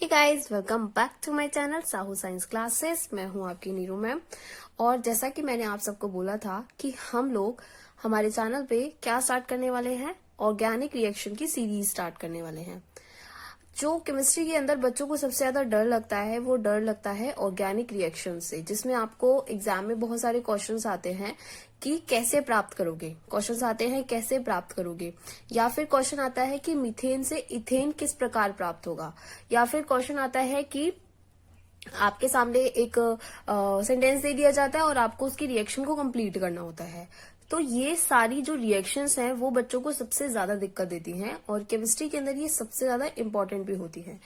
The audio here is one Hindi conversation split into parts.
Hey guys, welcome back to my channel Sahu science classes. मैं हूं आपकी नीरू मैम। और जैसा कि मैंने आप सबको बोला था कि हम लोग हमारे चैनल पे क्या स्टार्ट करने वाले हैं, ऑर्गेनिक रिएक्शन की सीरीज स्टार्ट करने वाले हैं। जो केमिस्ट्री के अंदर बच्चों को सबसे ज्यादा डर लगता है वो डर लगता है ऑर्गेनिक रिएक्शन से, जिसमें आपको एग्जाम में बहुत सारे क्वेश्चंस आते हैं कि कैसे प्राप्त करोगे, क्वेश्चंस आते हैं कैसे प्राप्त करोगे, या फिर क्वेश्चन आता है कि मीथेन से इथेन किस प्रकार प्राप्त होगा, या फिर क्वेश्चन आता है कि आपके सामने एक सेंटेंस दे दिया जाता है और आपको उसकी रिएक्शन को कंप्लीट करना होता है। तो ये सारी जो रिएक्शंस हैं वो बच्चों को सबसे ज्यादा दिक्कत देती हैं और केमिस्ट्री के अंदर ये सबसे ज्यादा इंपॉर्टेंट भी होती हैं।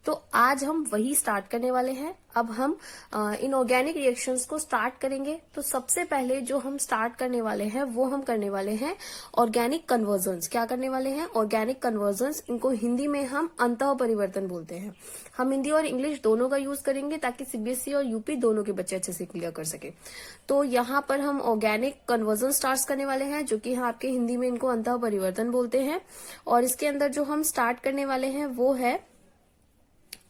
तो आज हम वही स्टार्ट करने वाले हैं। अब हम इन ऑर्गेनिक रिएक्शंस को स्टार्ट करेंगे। तो सबसे पहले जो हम स्टार्ट करने वाले हैं वो हम करने वाले हैं ऑर्गेनिक कन्वर्जन्स। क्या करने वाले हैं? Organic convergence. इनको हिंदी में हम अंतः परिवर्तन बोलते हैं। हम हिंदी और इंग्लिश दोनों का यूज करेंगे ताकि सीबीएसई और यूपी दोनों के बच्चे अच्छे से क्लियर कर सके। तो यहाँ पर हम ऑर्गेनिक कन्वर्जन स्टार्ट करने वाले हैं, जो कि आपके हिंदी में इनको अंतः परिवर्तन बोलते हैं। और इसके अंदर जो हम स्टार्ट करने वाले हैं वो है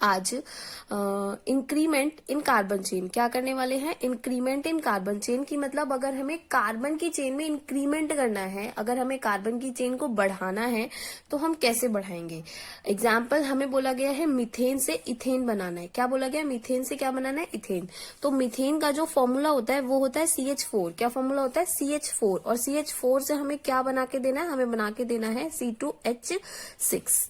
आज इंक्रीमेंट इन कार्बन चेन। क्या करने वाले हैं? इंक्रीमेंट इन कार्बन चेन की मतलब अगर हमें कार्बन की चेन में इंक्रीमेंट करना है, अगर हमें कार्बन की चेन को बढ़ाना है तो हम कैसे बढ़ाएंगे। एग्जाम्पल हमें बोला गया है मीथेन से इथेन बनाना है। क्या बोला गया? मीथेन से क्या बनाना है? इथेन। तो मीथेन का जो फॉर्मूला होता है वो होता है CH4। क्या फॉर्मूला होता है? CH4। और CH4 से हमें क्या बना के देना है? हमें बना के देना है C2H6।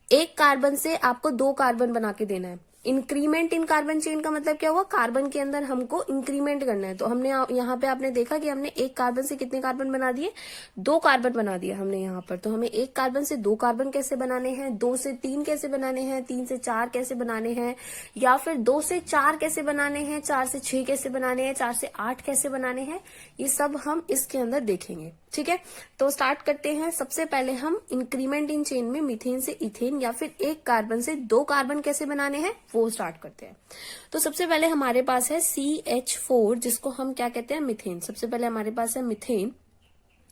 एक कार्बन से आपको 2 कार्बन बना के देना है। इंक्रीमेंट इन कार्बन चेन का मतलब क्या हुआ? कार्बन के अंदर हमको इंक्रीमेंट करना है। तो हमने यहाँ पे आपने देखा कि हमने एक कार्बन से कितने कार्बन बना दिए? 2 कार्बन बना दिए हमने यहाँ पर। तो हमें एक कार्बन से 2 कार्बन कैसे बनाने हैं, 2 से 3 कैसे बनाने हैं, 3 से 4 कैसे बनाने हैं, या फिर 2 से 4 कैसे बनाने हैं, 4 से 6 कैसे बनाने हैं, 4 से 8 कैसे बनाने हैं, ये सब हम इसके अंदर देखेंगे। ठीक है, तो स्टार्ट करते हैं। सबसे पहले हम इंक्रीमेंट इन चेन में मीथेन से इथेन या फिर एक कार्बन से 2 कार्बन कैसे बनाने हैं वो स्टार्ट करते हैं। तो सबसे पहले हमारे पास है CH4, जिसको हम क्या कहते हैं? मीथेन। सबसे पहले हमारे पास है मीथेन,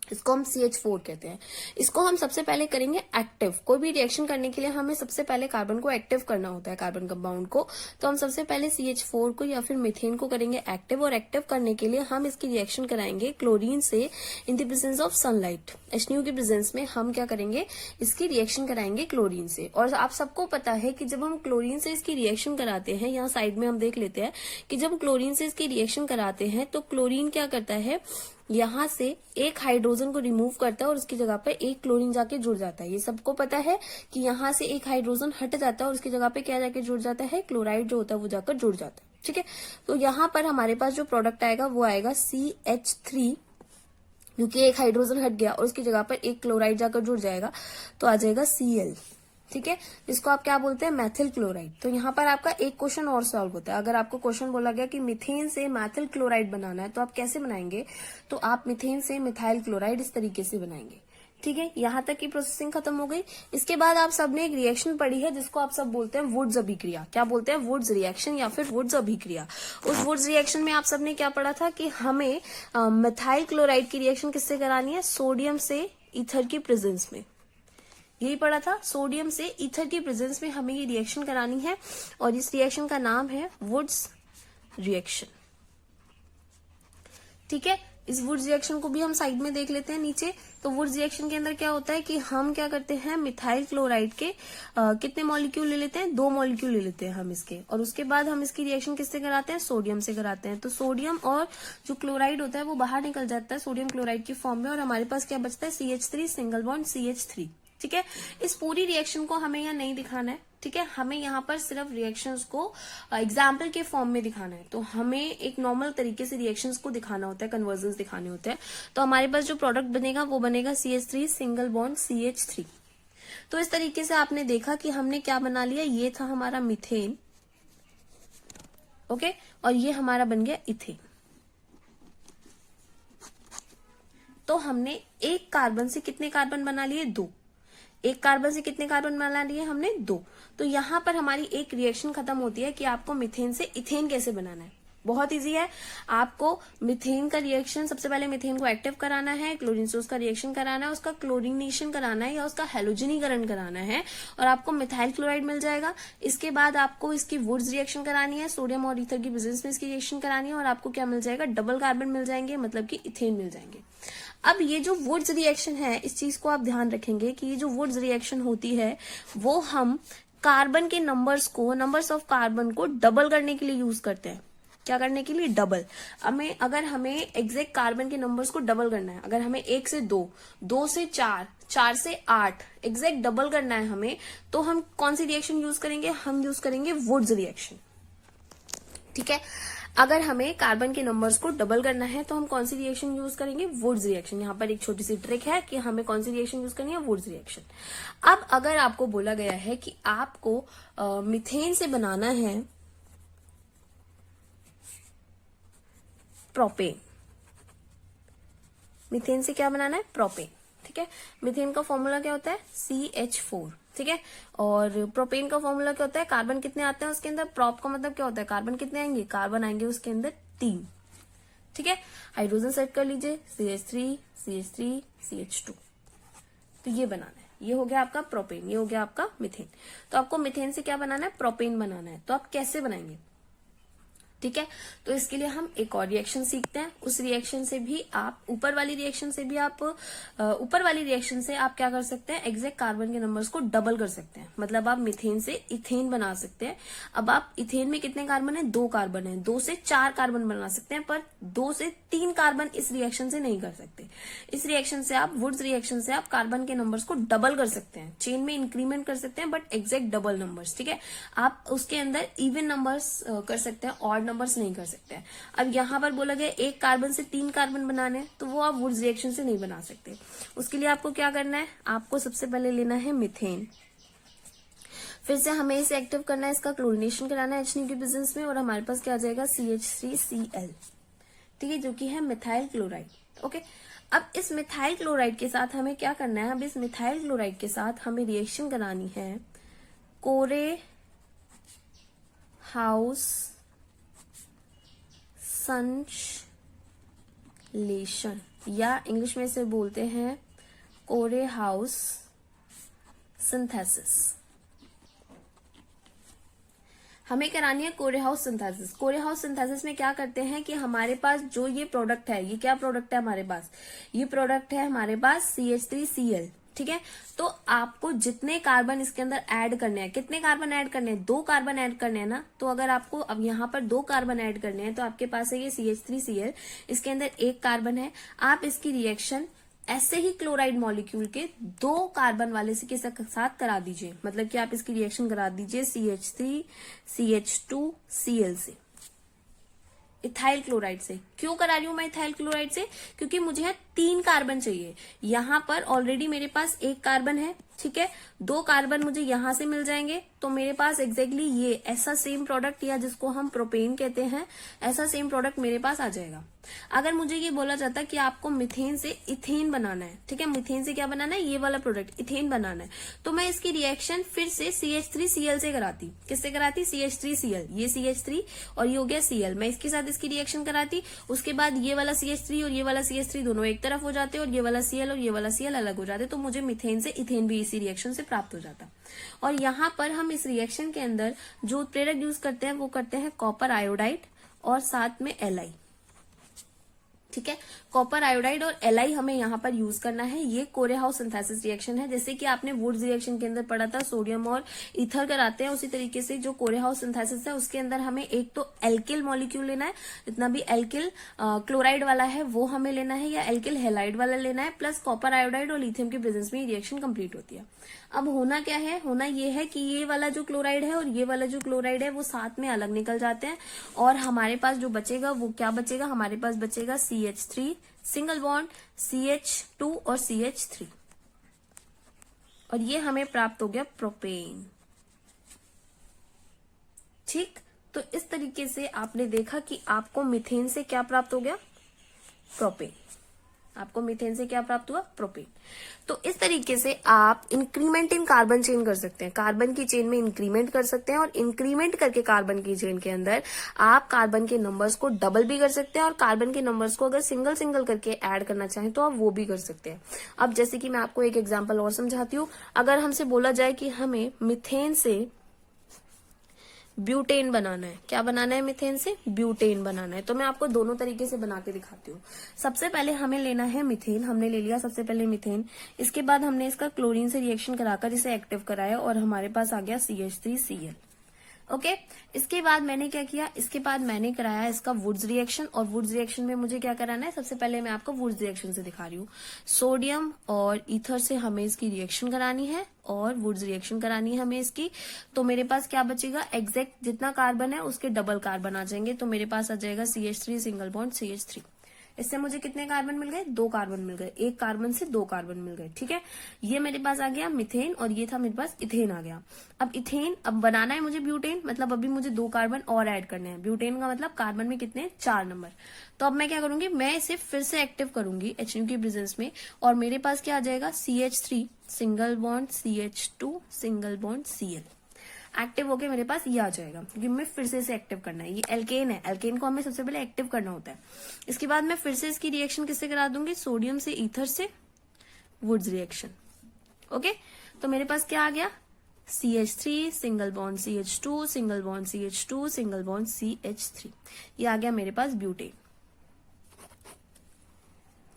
इसको हम CH4 कहते हैं। इसको हम सबसे पहले करेंगे एक्टिव। कोई भी रिएक्शन करने के लिए हमें सबसे पहले कार्बन को एक्टिव करना होता है, कार्बन कंपाउंड को। तो हम सबसे पहले CH4 को या फिर मीथेन को करेंगे एक्टिव। और एक्टिव करने के लिए हम इसकी रिएक्शन कराएंगे क्लोरीन से in the presence of sunlight. HNO की प्रेजेंस में हम क्या करेंगे? इसकी रिएक्शन कराएंगे क्लोरीन से। और आप सबको पता है कि जब हम क्लोरीन से इसकी रिएक्शन कराते हैं, यहाँ साइड में हम देख लेते हैं कि जब क्लोरीन से इसकी रिएक्शन कराते हैं तो क्लोरीन क्या करता है? यहाँ से एक हाइड्रोजन को रिमूव करता है और उसकी जगह पर एक क्लोरीन जाके जुड़ जाता है। ये सबको पता है कि यहाँ से एक हाइड्रोजन हट जाता है और उसकी जगह पे क्या जाके जुड़ जाता है? क्लोराइड जो होता है वो जाकर जुड़ जाता है। ठीक है, तो यहाँ पर हमारे पास जो प्रोडक्ट आएगा वो आएगा CH3, क्योंकि एक हाइड्रोजन हट गया और उसकी जगह पर एक क्लोराइड जाकर जुड़ जाएगा तो आ जाएगा Cl। ठीक है, इसको आप क्या बोलते हैं? मैथिल क्लोराइड। तो यहाँ पर आपका एक क्वेश्चन और सॉल्व होता है। अगर आपको क्वेश्चन बोला गया कि मीथेन से मैथिल क्लोराइड बनाना है तो आप कैसे बनाएंगे? तो आप मीथेन से मिथाइल क्लोराइड इस तरीके से बनाएंगे। ठीक है, यहाँ तक की प्रोसेसिंग खत्म हो गई। इसके बाद आप सबने एक रिएक्शन पढ़ी है जिसको आप सब बोलते हैं वुड्स अभिक्रिया। क्या बोलते हैं? वुड्स रिएक्शन या फिर वुड्स अभिक्रिया। उस वुड्स रिएक्शन में आप सबने क्या पढ़ा था कि हमें मिथाइल क्लोराइड की रिएक्शन किससे करानी है? सोडियम से ईथर की प्रेजेंस में। यही पढ़ा था, सोडियम से ईथर की प्रेजेंस में हमें ये रिएक्शन करानी है और इस रिएक्शन का नाम है वुड्स रिएक्शन। ठीक है, इस वुड्स रिएक्शन को भी हम साइड में देख लेते हैं नीचे। तो वुड्स रिएक्शन के अंदर क्या होता है कि हम क्या करते हैं? मिथाइल क्लोराइड के कितने मॉलिक्यूल ले लेते हैं? 2 मॉलिक्यूल ले लेते हैं हम इसके, और उसके बाद हम इसकी रिएक्शन किससे कराते हैं? सोडियम से कराते हैं। तो सोडियम और जो क्लोराइड होता है वो बाहर निकल जाता है सोडियम क्लोराइड की फॉर्म में, और हमारे पास क्या बचता है? CH3 single bond CH3। ठीक है, इस पूरी रिएक्शन को हमें यहाँ नहीं दिखाना है। ठीक है, हमें यहाँ पर सिर्फ रिएक्शंस को एग्जाम्पल के फॉर्म में दिखाना है। तो हमें एक नॉर्मल तरीके से रिएक्शंस को दिखाना होता है, कन्वर्जन्स दिखाने होते हैं। तो हमारे पास जो प्रोडक्ट बनेगा वो बनेगा CH3 सिंगल बॉन्ड CH3। तो इस तरीके से आपने देखा कि हमने क्या बना लिया। ये था हमारा मीथेन, ओके, और ये हमारा बन गया इथेन। तो हमने एक कार्बन से कितने कार्बन बना लिए? 2। एक कार्बन से कितने कार्बन बना लिए हमने? 2। तो यहाँ पर हमारी एक रिएक्शन खत्म होती है कि आपको मीथेन से इथेन कैसे बनाना है। बहुत इजी है। आपको मीथेन का रिएक्शन, सबसे पहले मीथेन को एक्टिव कराना है, क्लोरीन से उसका रिएक्शन कराना है, उसका क्लोरीनेशन कराना है या उसका हेलोजनीकरण कराना है और आपको मिथाइल क्लोराइड मिल जाएगा। इसके बाद आपको इसकी वुड्स रिएक्शन करानी है, सोडियम और ईथर की प्रेजेंस में इसकी रिएक्शन करानी है और आपको क्या मिल जाएगा, डबल कार्बन मिल जाएंगे, मतलब कि इथेन मिल जाएंगे। अब ये जो वुड्स रिएक्शन है, इस चीज को आप ध्यान रखेंगे कि ये जो वुड्स रिएक्शन होती है वो हम कार्बन के नंबर्स ऑफ कार्बन को डबल करने के लिए यूज करते हैं। क्या करने के लिए, डबल। अगर हमें एग्जैक्ट कार्बन के नंबर्स को डबल करना है, अगर हमें 1 से 2, 2 से 4, 4 से 8 एग्जैक्ट डबल करना है हमें, तो हम कौन सी रिएक्शन यूज करेंगे, हम यूज करेंगे वुड्स रिएक्शन। ठीक है, अगर हमें कार्बन के नंबर्स को डबल करना है तो हम कौन सी रिएक्शन यूज करेंगे, वुड्स रिएक्शन। यहाँ पर एक छोटी सी ट्रिक है कि हमें कौन सी रिएक्शन यूज करनी है, वुड्स रिएक्शन। अब अगर आपको बोला गया है कि आपको मीथेन से बनाना है प्रोपेन, मीथेन से क्या बनाना है, प्रोपेन। ठीक है, मीथेन का फॉर्मूला क्या होता है, CH4। ठीक है, और प्रोपेन का फॉर्मूला क्या होता है, कार्बन कितने आते हैं उसके अंदर, प्रोप का मतलब क्या होता है, कार्बन कितने आएंगे, कार्बन आएंगे उसके अंदर 3। ठीक है, हाइड्रोजन सेट कर लीजिए, CH3 CH3 CH2। तो ये बनाना है, ये हो गया आपका प्रोपेन, ये हो गया आपका मीथेन। तो आपको मीथेन से क्या बनाना है, प्रोपेन बनाना है। तो आप कैसे बनाएंगे, ठीक है, तो इसके लिए हम एक और रिएक्शन सीखते हैं। उस रिएक्शन से भी आप ऊपर वाली रिएक्शन से आप क्या कर सकते हैं, एग्जैक्ट कार्बन के नंबर्स को डबल कर सकते हैं, मतलब आप मीथेन से इथेन बना सकते हैं। अब आप इथेन में कितने कार्बन है, 2 कार्बन है, 2 से 4 कार्बन बना सकते हैं, पर 2 से 3 कार्बन इस रिएक्शन से नहीं कर सकते। इस रिएक्शन से आप, वुड्स रिएक्शन से आप कार्बन के नंबर्स को डबल कर सकते हैं, चेन में इंक्रीमेंट कर सकते हैं, बट एग्जैक्ट डबल नंबर्स। ठीक है, आप उसके अंदर इवन नंबर्स कर सकते हैं, ऑड नंबर्स नहीं कर सकते हैं। अब यहां पर बोला गया 1 कार्बन से 3 कार्बन बनाने, तो वो आप वुड्स रिएक्शन से नहीं बना सकते। उसके लिए आपको क्या करना है, आपको सबसे पहले लेना है मीथेन, फिर से हमें इसे एक्टिव करना है, इसका क्लोरीनेशन कराना है H9 की प्रेजेंस में और हमारे पास क्या आ जाएगा, CH3Cl। ठीक है, जो कि है मिथाइल क्लोराइड। ओके, अब इस मिथाइल क्लोराइड के साथ हमें क्या करना है, अब इस मिथाइल क्लोराइड के साथ हमें रिएक्शन करानी है कोरे हाउस संश्लेषण, या इंग्लिश में इसे बोलते हैं कोरे हाउस सिंथेसिस। हमें करानी है कोरे हाउस सिंथेसिस। कोरे हाउस सिंथेसिस में क्या करते हैं कि हमारे पास जो ये प्रोडक्ट है, ये क्या प्रोडक्ट है हमारे पास, ये प्रोडक्ट है हमारे पास CH3Cl। ठीक है, तो आपको जितने कार्बन इसके अंदर ऐड करने हैं, कितने कार्बन ऐड करने हैं, 2 कार्बन ऐड करने हैं ना। तो अगर आपको अब यहाँ पर 2 कार्बन ऐड करने हैं, तो आपके पास है ये CH3Cl, इसके अंदर 1 कार्बन है। आप इसकी रिएक्शन ऐसे ही क्लोराइड मॉलिक्यूल के 2 कार्बन वाले के साथ करा दीजिए, मतलब कि आप इसकी रिएक्शन करा दीजिए CH3 CH2Cl से, इथाइल क्लोराइड से। क्यों करा रही हूं मैं इथाइल क्लोराइड से, क्योंकि मुझे यहाँ 3 कार्बन चाहिए। यहां पर ऑलरेडी मेरे पास 1 कार्बन है, ठीक है, 2 कार्बन मुझे यहां से मिल जाएंगे, तो मेरे पास एग्जैक्टली ये ऐसा सेम प्रोडक्ट, या जिसको हम प्रोपेन कहते हैं, ऐसा सेम प्रोडक्ट मेरे पास आ जाएगा। अगर मुझे ये बोला जाता कि आपको मीथेन से इथेन बनाना है, ठीक है, मीथेन से क्या बनाना है, ये वाला प्रोडक्ट इथेन बनाना है, तो मैं इसकी रिएक्शन फिर से CH3Cl से कराती। किससे कराती, CH3Cl, ये CH3 और ये हो गया Cl, मैं इसके साथ इसकी रिएक्शन कराती। उसके बाद ये वाला CH3 और ये वाला CH3 दोनों एक तरफ हो जाते और ये वाला Cl और ये वाला Cl अलग हो जाते, तो मुझे मीथेन से इथेन भी इसी रिएक्शन से प्राप्त हो जाता। और यहाँ पर हम इस रिएक्शन के अंदर जो उत्प्रेरक यूज करते हैं वो करते हैं कॉपर आयोडाइड और साथ में Li। ठीक है, कॉपर आयोडाइड और Li हमें यहाँ पर यूज करना है। ये कोरे हाउस सिंथेसिस रिएक्शन है, जैसे कि आपने वुड्स रिएक्शन के अंदर पढ़ा था सोडियम और ईथर कराते हैं, उसी तरीके से जो कोरे हाउस सिंथेसिस है उसके अंदर हमें एक तो एल्किल मॉलिक्यूल लेना है, जितना भी एल्किल क्लोराइड वाला है वो हमें लेना है, या एल्किल हेलाइड वाला लेना है, प्लस कॉपर आयोडाइड और लिथियम के प्रेजेंस में रिएक्शन कंप्लीट होती है। अब होना क्या है, होना ये है कि ये वाला जो क्लोराइड है और ये वाला जो क्लोराइड है वो साथ में अलग निकल जाते हैं, और हमारे पास जो बचेगा वो क्या बचेगा, हमारे पास बचेगा CH3 सिंगल बॉन्ड, CH2 और CH3, और ये हमें प्राप्त हो गया प्रोपेन। ठीक, तो इस तरीके से आपने देखा कि आपको मीथेन से क्या प्राप्त हो गया, प्रोपेन। आपको मीथेन से क्या प्राप्त हुआ, प्रोपेन। तो इस तरीके से आप इंक्रीमेंट इन कार्बन चेन कर सकते हैं, कार्बन की चेन में इंक्रीमेंट कर सकते हैं, और इंक्रीमेंट करके कार्बन की चेन के अंदर आप कार्बन के नंबर्स को डबल भी कर सकते हैं, और कार्बन के नंबर्स को अगर सिंगल सिंगल करके ऐड करना चाहें तो आप वो भी कर सकते हैं। अब जैसे कि मैं आपको एक एग्जांपल और समझाती हूँ। अगर हमसे बोला जाए कि हमें मीथेन से ब्यूटेन बनाना है, क्या बनाना है, मीथेन से ब्यूटेन बनाना है, तो मैं आपको दोनों तरीके से बना के दिखाती हूँ। सबसे पहले हमें लेना है मीथेन, हमने ले लिया सबसे पहले मीथेन। इसके बाद हमने इसका क्लोरीन से रिएक्शन कराकर इसे एक्टिव कराया और हमारे पास आ गया CH3Cl। ओके, इसके बाद मैंने क्या किया, इसके बाद मैंने कराया इसका वुड्स रिएक्शन, और वुड्स रिएक्शन में मुझे क्या कराना है, सबसे पहले मैं आपको वुड्स रिएक्शन से दिखा रही हूँ। सोडियम और ईथर से हमें इसकी रिएक्शन करानी है और वुड्स रिएक्शन करानी है हमें इसकी। तो मेरे पास क्या बचेगा, एग्जैक्ट जितना कार्बन है उसके डबल कार्बन आ जाएंगे, तो मेरे पास आ जाएगा CH3 सिंगल बॉन्ड CH3। इससे मुझे कितने कार्बन मिल गए, 2 कार्बन मिल गए, एक कार्बन से 2 कार्बन मिल गए। ठीक है, ये मेरे पास आ गया मीथेन, और ये था मेरे पास इथेन आ गया। अब इथेन, अब बनाना है मुझे ब्यूटेन, मतलब अभी मुझे 2 कार्बन और ऐड करने हैं। ब्यूटेन का मतलब कार्बन में कितने, 4 नंबर। तो अब मैं क्या करूंगी, मैं इसे फिर से एक्टिव करूंगी HNO की प्रेजेंस में, और मेरे पास क्या आ जाएगा, CH3 single bond CH2 single bond Cl। Active होके मेरे पास ये आ जाएगा, क्योंकि मैं फिर से इसे एक्टिव करना है। ये एल्केन है, एल्केन को हमें सबसे पहले एक्टिव करना होता है। इसके बाद मैं फिर से इसकी रिएक्शन किससे करा दूंगी, सोडियम से ईथर से, वुड्स रिएक्शन। ओके, तो मेरे पास क्या आ गया, CH3 single bond CH2 single bond CH2 single bond CH3। ये आ गया मेरे पास ब्यूटेन।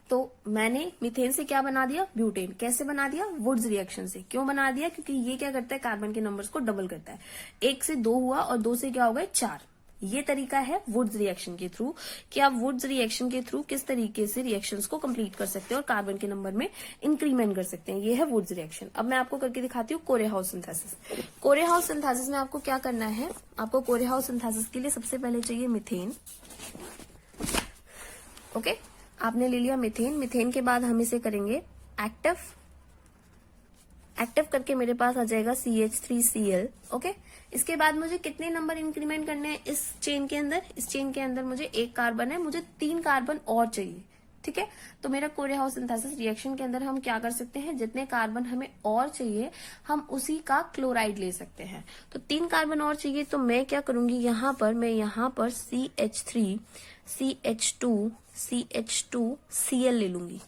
तो मैंने मीथेन से क्या बना दिया, ब्यूटेन। कैसे बना दिया, वुड्स रिएक्शन से। क्यों बना दिया, क्योंकि ये क्या करता है, कार्बन के नंबर्स को डबल करता है। 1 से 2 हुआ और 2 से क्या हो गए, 4। ये तरीका है वुड्स रिएक्शन के थ्रू, कि आप वुड्स रिएक्शन के थ्रू किस तरीके से रिएक्शंस को कंप्लीट कर सकते हैं और कार्बन के नंबर में इंक्रीमेंट कर सकते हैं। ये है वुड्स रिएक्शन। अब मैं आपको करके दिखाती हूँ कोरेहाउस सिंथेसिस। कोरेहाउस सिंथेसिस में आपको क्या करना है, आपको कोरेहाउस सिंथेसिस के लिए सबसे पहले चाहिए मीथेन। ओके, आपने ले लिया मीथेन। मीथेन के बाद हम इसे करेंगे एक्टिव। एक्टिव करके मेरे पास आ जाएगा CH3Cl। ओके, इसके बाद मुझे कितने नंबर इंक्रीमेंट करने हैं इस चेन के अंदर, इस चेन के अंदर मुझे 1 कार्बन है, मुझे 3 कार्बन और चाहिए। ठीक है, तो मेरा कोरेहाउस सिंथेसिस रिएक्शन के अंदर हम क्या कर सकते हैं, जितने कार्बन हमें और चाहिए हम उसी का क्लोराइड ले सकते हैं। तो 3 कार्बन और चाहिए, तो मैं क्या करूंगी, यहाँ पर CH3 CH2 CH2 Cl ले लूंगी।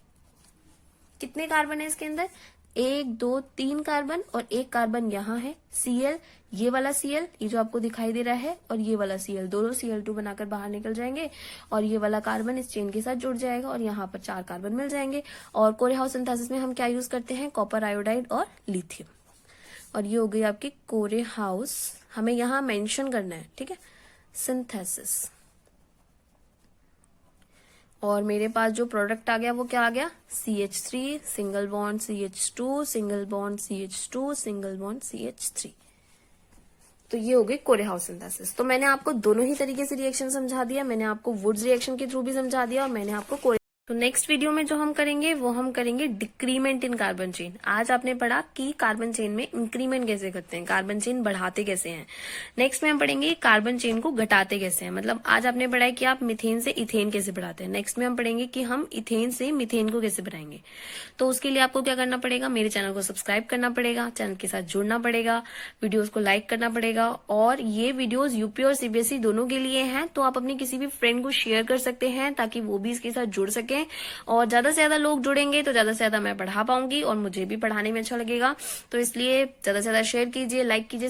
कितने कार्बन है इसके अंदर, 1 2 3 कार्बन, और 1 कार्बन यहाँ है Cl, ये वाला Cl, ये जो आपको दिखाई दे रहा है, और ये वाला Cl, दोनों Cl2 बनाकर बाहर निकल जाएंगे, और ये वाला कार्बन इस चेन के साथ जुड़ जाएगा, और यहाँ पर 4 कार्बन मिल जाएंगे। और कोरेहाउस सिंथेसिस में हम क्या यूज करते हैं, कॉपर आयोडाइड और लिथियम। और ये हो गई आपकी कोरेहाउस, हमें यहाँ मेंशन करना है। ठीक है, सिंथेसिस। और मेरे पास जो प्रोडक्ट आ गया वो क्या आ गया, CH3 single bond CH2 single bond CH2 single bond CH3। तो ये हो गई कोरेहाउस सिंथेसिस। तो मैंने आपको दोनों ही तरीके से रिएक्शन समझा दिया, मैंने आपको वुड्स रिएक्शन के थ्रू भी समझा दिया, और मैंने आपको तो नेक्स्ट वीडियो में जो हम करेंगे वो हम करेंगे डिक्रीमेंट इन कार्बन चेन। आज आपने पढ़ा कि कार्बन चेन में इंक्रीमेंट कैसे करते हैं, कार्बन चेन बढ़ाते कैसे हैं। नेक्स्ट में हम पढ़ेंगे कार्बन चेन को घटाते कैसे हैं। मतलब आज आपने पढ़ा है कि आप मिथेन से इथेन कैसे बढ़ाते हैं, नेक्स्ट में हम पढ़ेंगे कि हम इथेन से मिथेन को कैसे बढ़ाएंगे। तो उसके लिए आपको क्या करना पड़ेगा, मेरे चैनल को सब्सक्राइब करना पड़ेगा, चैनल के साथ जुड़ना पड़ेगा, वीडियोज को लाइक करना पड़ेगा। और ये वीडियोज यूपी और CBSE दोनों के लिए हैं, तो आप अपने किसी भी फ्रेंड को शेयर कर सकते हैं ताकि वो भी इसके साथ जुड़ सके। और ज्यादा से ज्यादा लोग जुड़ेंगे तो ज्यादा से ज्यादा मैं पढ़ा पाऊंगी, और मुझे भी पढ़ाने में अच्छा लगेगा। तो इसलिए ज्यादा से ज्यादा शेयर कीजिए, लाइक कीजिए।